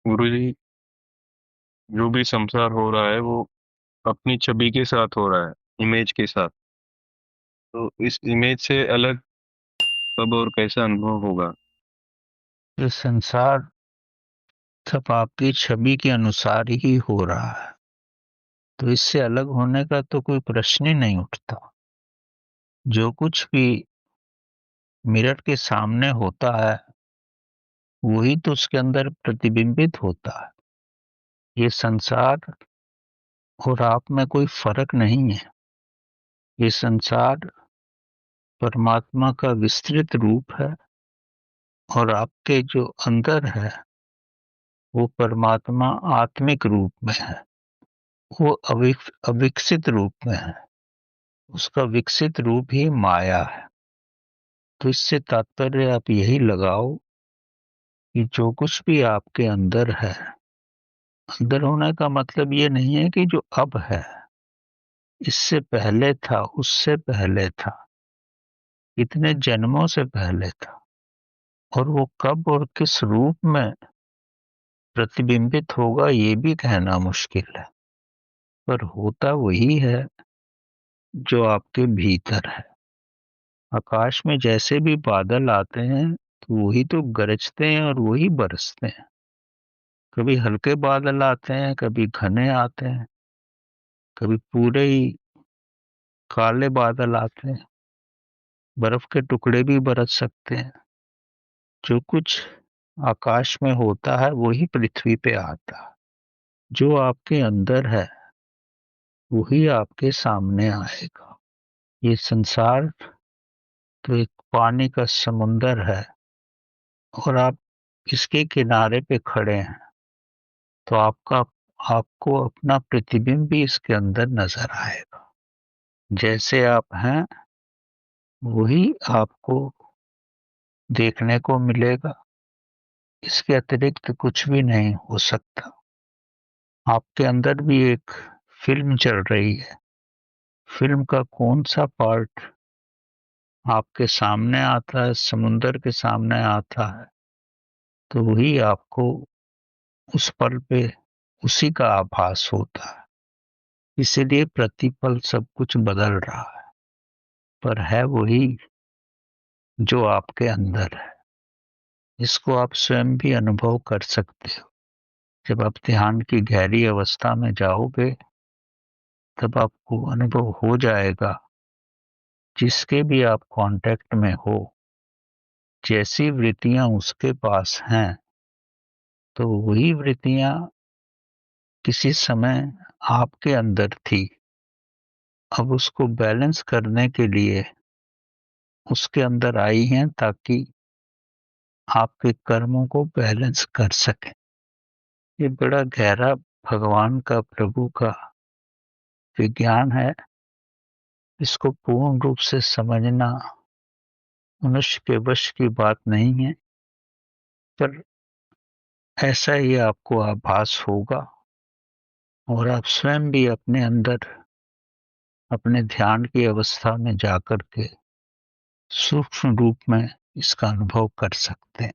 गुरुजी, जो भी संसार हो रहा है वो अपनी छवि के साथ हो रहा है, इमेज के साथ। तो इस इमेज से अलग कब और कैसा अनुभव होगा? ये संसार सब आपकी छवि के अनुसार ही हो रहा है, तो इससे अलग होने का तो कोई प्रश्न ही नहीं उठता। जो कुछ भी मिरर के सामने होता है वही तो उसके अंदर प्रतिबिंबित होता है। ये संसार और आप में कोई फर्क नहीं है। ये संसार परमात्मा का विस्तृत रूप है और आपके जो अंदर है वो परमात्मा आत्मिक रूप में है। वो अविकसित रूप में है। उसका विकसित रूप ही माया है। तो इससे तात्पर्य आप यही लगाओ कि जो कुछ भी आपके अंदर है, अंदर होने का मतलब ये नहीं है कि जो अब है, इससे पहले था, उससे पहले था, इतने जन्मों से पहले था। और वो कब और किस रूप में प्रतिबिंबित होगा ये भी कहना मुश्किल है। पर होता वही है जो आपके भीतर है। आकाश में जैसे भी बादल आते हैं तो वही तो गरजते हैं और वही बरसते हैं। कभी हल्के बादल आते हैं, कभी घने आते हैं, कभी पूरे ही काले बादल आते हैं। बर्फ के टुकड़े भी बरस सकते हैं। जो कुछ आकाश में होता है वही पृथ्वी पे आता है। जो आपके अंदर है वही आपके सामने आएगा। ये संसार तो एक पानी का समुंदर है और आप इसके किनारे पे खड़े हैं, तो आपको अपना प्रतिबिंब भी इसके अंदर नजर आएगा। जैसे आप हैं वही आपको देखने को मिलेगा। इसके अतिरिक्त कुछ भी नहीं हो सकता। आपके अंदर भी एक फिल्म चल रही है। फिल्म का कौन सा पार्ट आपके सामने आता है, समुंदर के सामने आता है, तो वही आपको उस पल पे उसी का आभास होता है। इसीलिए प्रतिपल सब कुछ बदल रहा है, पर है वही जो आपके अंदर है। इसको आप स्वयं भी अनुभव कर सकते हो। जब आप ध्यान की गहरी अवस्था में जाओगे तब आपको अनुभव हो जाएगा। जिसके भी आप कांटेक्ट में हो, जैसी वृत्तियां उसके पास हैं, तो वही वृत्तियां किसी समय आपके अंदर थी। अब उसको बैलेंस करने के लिए उसके अंदर आई हैं ताकि आपके कर्मों को बैलेंस कर सके। ये बड़ा गहरा भगवान का, प्रभु का विज्ञान है। इसको पूर्ण रूप से समझना मनुष्य के वश की बात नहीं है, पर ऐसा ही आपको आभास होगा और आप स्वयं भी अपने अंदर अपने ध्यान की अवस्था में जाकर के सूक्ष्म रूप में इसका अनुभव कर सकते हैं।